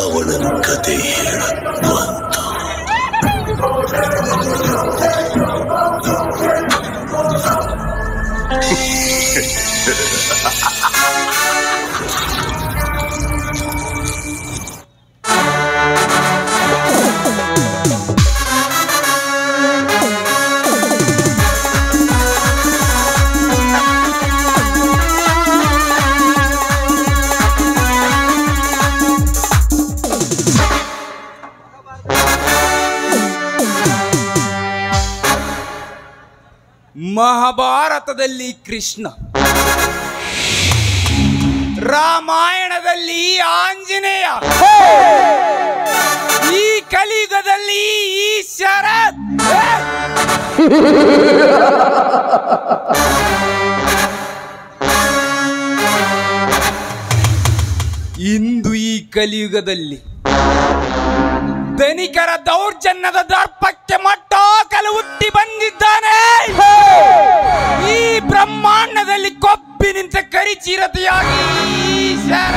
ರಾವಣನ ಕತೆ ಹೇಳಕ್ ಬಂತು. ಮಹಾಭಾರತದಲ್ಲಿ ಕೃಷ್ಣ, ರಾಮಾಯಣದಲ್ಲಿ ಆಂಜನೇಯ, ಈ ಕಲಿಯುಗದಲ್ಲಿ ಈಶ್ವರ. ಇಂದು ಈ ಕಲಿಯುಗದಲ್ಲಿ ಧನಿಕರ ದೌರ್ಜನ್ಯದ ದರ್ಪಕ್ಕೆ ಮಟ್ಟಹಾಕಲು ಹುಟ್ಟಿ ಬಂದಿದ್ದಾನೆ. ಈ ಬ್ರಹ್ಮಾಂಡದಲ್ಲಿ ಕೊಬ್ಬಿ ನಿಂತ ಕರಿಚಿರತೆಯಾಗಿ ಈಶ್ವರ.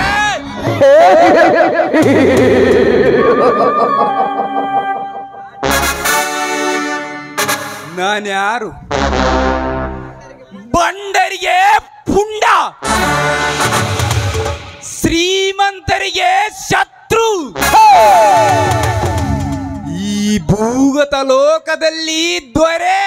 ನಾನ್ಯಾರು? ಬಂಡರಿಗೆ ಪುಂಡ, ಶ್ರೀಮಂತರಿಗೆ ಶತ್ರು. ಈ ಭೂಗತ ಲೋಕದಲ್ಲಿ ದೊರೆ.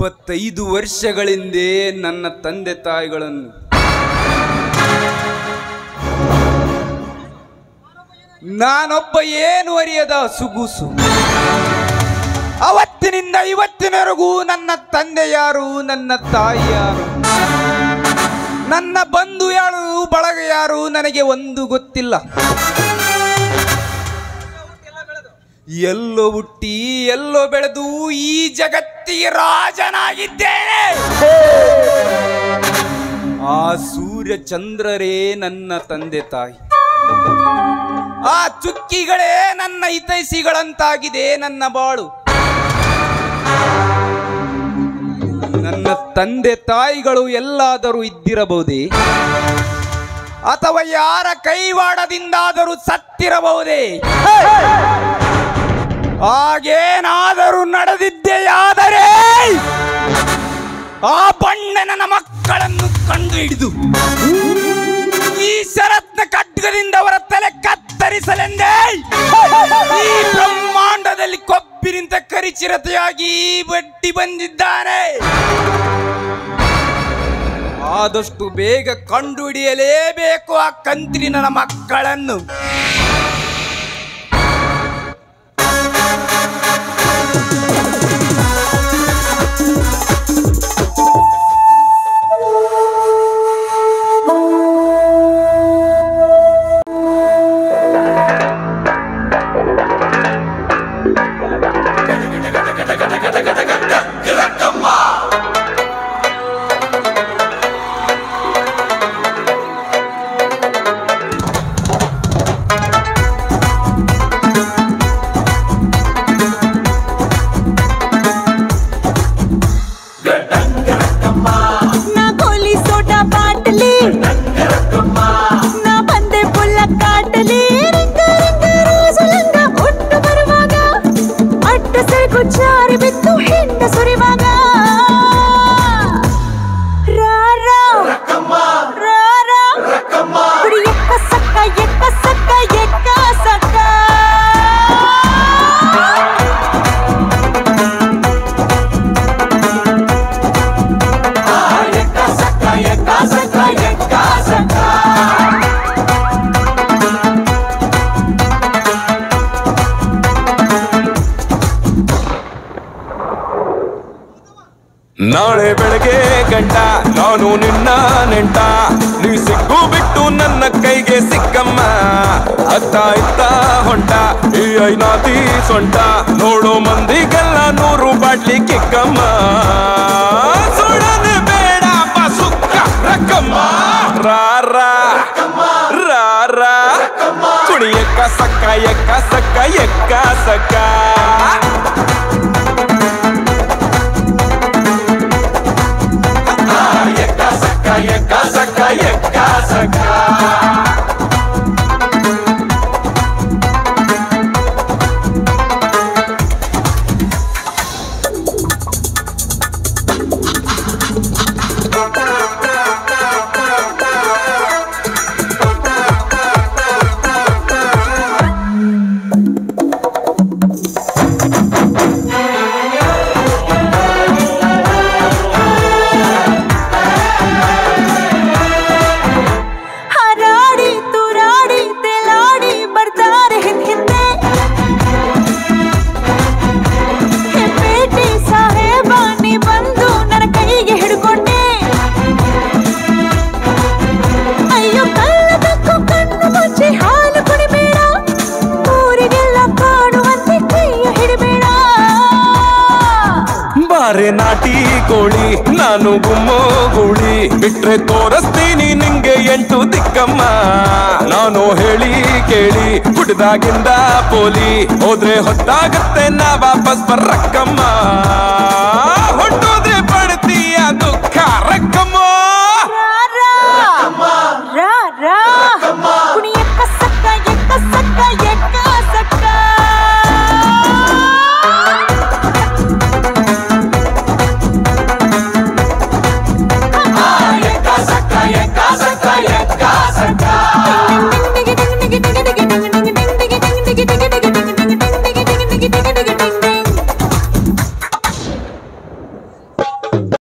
25 ವರ್ಷಗಳಿಂದ ನನ್ನ ತಂದೆ ತಾಯಿಗಳನ್ನು ನಾನೊಬ್ಬ ಏನು ಅರಿಯದ ಸುಗುಸು. ಅವತ್ತಿನಿಂದ ಇವತ್ತಿನವರೆಗೂ ನನ್ನ ತಂದೆ ಯಾರು, ನನ್ನ ತಾಯಿ ಯಾರು, ನನ್ನ ಬಂಧು ಯಾರು, ಬಳಗ ಯಾರು ನನಗೆ ಒಂದು ಗೊತ್ತಿಲ್ಲ. ಎಲ್ಲೋ ಹುಟ್ಟಿ ಎಲ್ಲೋ ಬೆಳೆದು ಈ ಜಗತ್ತಿಗೆ ರಾಜನಾಗಿದ್ದೇನೆ. ಆ ಸೂರ್ಯ ಚಂದ್ರರೇ ನನ್ನ ತಂದೆ ತಾಯಿ, ಆ ಚುಕ್ಕಿಗಳೇ ನನ್ನ ಹಿತೈಷಿಗಳಂತಾಗಿದೆ ನನ್ನ ಬಾಳು. ನನ್ನ ತಂದೆ ತಾಯಿಗಳು ಎಲ್ಲಾದರೂ ಇದ್ದಿರಬಹುದೇ, ಅಥವಾ ಯಾರ ಕೈವಾಡದಿಂದಾದರೂ ಸತ್ತಿರಬಹುದೇ? ಹಾಗೇನಾದರೂ ನಡೆದಿದ್ದೆಯಾದರೆ ಆ ಬಣ್ಣನ ಮಕ್ಕಳನ್ನು ಕಂಡು ಹಿಡಿದು ಈ ಶರತ್ನ ಖಡ್ಗದಿಂದ ಅವರ ತಲೆ ಕತ್ತರಿಸಲೆಂದೇ ಈ ಬ್ರಹ್ಮಾಂಡದಲ್ಲಿ ಕೊಬ್ಬಿ ನಿಂತ ಕರಿಚಿರತೆಯಾಗಿ ಬಡ್ಡಿ ಬಂದಿದ್ದಾನೆ. ಆದಷ್ಟು ಬೇಗ ಕಂಡು ಹಿಡಿಯಲೇಬೇಕು ಆ ಕಂತ್ರಿ ನನ್ನ ಮಕ್ಕಳನ್ನು. ನಾಳೆ ಬೆಳಗ್ಗೆ ಗಂಟ ನಾನು ನಿನ್ನ ನೆಂಟ, ನೀ ಸಿಕ್ಕು ಬಿಟ್ಟು ನನ್ನ ಕೈಗೆ ಸಿಕ್ಕಮ್ಮ. ಅತ್ತ ಇತ್ತ ಹೊಂಟ ಈ ಐನಾತಿ ಸೊಂಟ, ನೋಡೋ ಮಂದಿಗೆಲ್ಲ 100 ಬಾಟ್ಲಿ ಕಿಕ್ಕಮ್ಮ. ಸುಡನೆ ಬೇಡ ಸುಕ್ಕ ರಕ್ಕಮ್ಮ, ರಾರ ರಾರ ಕುಣಿ ಎಕ್ಕ ಸಕ್ಕ ಎಕ್ಕ ಸಕ್ಕ ಎಕ್ಕ ಸಕ್ಕ. ಬಾರೆ ನಾಟಿ ಕೋಳಿ ನಾನು ಗುಮ್ಮೋ ಗೂಳಿ ಬಿಟ್ರೆ ತೋರಿಸ್ತೀನಿ ನಿಂಗೆ 8 ದಿಕ್ಕಮ್ಮ ನಾನು ಹೇಳಿ ಕೇಳಿ ಹುಟ್ಟಿದಾಗಿಂದ ಪೋಲಿ ಹೋದ್ರೆ ಹೊತ್ತಾಗತ್ತೆ ನಾ ವಾಪಸ್ ಬರ್ರಕ್ಕಮ್ಮ ಹೊಟ್ಟೋದ್ರೆ